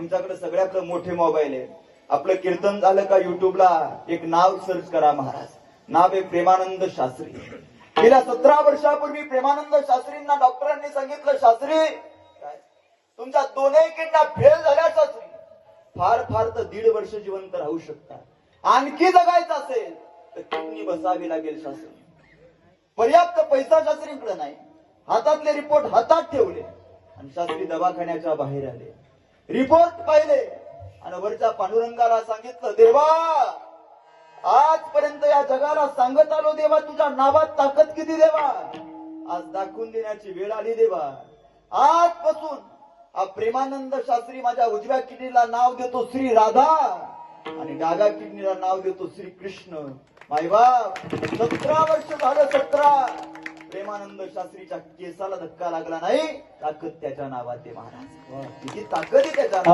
तुमच्याकडे सगळ्यात मोठे मोबाईल आहे. आपलं कीर्तन झालं का युट्यूबला एक नाव सर्च करा महाराज. नाव आहे प्रेमानंद शास्त्री. गेल्या 17 वर्षापूर्वी प्रेमानंद शास्त्रींना डॉक्टरांनी सांगितलं, शास्त्री काय तुमच्या दोन्ही किडन्या फेल झाल्या शास्त्री, फार फार तर 1.5 वर्ष जिवंत राहू शकता. आणखी जगायचं असेल तर किडनी बसावी लागेल शास्त्री. पर्याप्त पैसा शास्त्रींकडे नाही. हातातले रिपोर्ट हातात ठेवले आणि शास्त्री दवाखान्याच्या बाहेर आले. रिपोर्ट पाहिले आणि वरच्या पांडुरंगाला सांगितलं, देवा आजपर्यंत या जगाला सांगत आलो देवा, तुझ्या नावात ताकद किती देवा, आज दाखवून देण्याची वेळ आली देवा. आजपासून हा प्रेमानंद शास्त्री माझ्या उजव्या किडनीला नाव देतो श्री राधा आणि डाव्या किडनीला नाव देतो श्री कृष्ण. मायबाप 17 वर्ष झालं, 17 प्रेमानंद शास्त्रीच्या केसाला धक्का लागला नाही. ताकद त्याच्या नावात आहे महाराज. किती ताकद आहे त्याच्या नावात.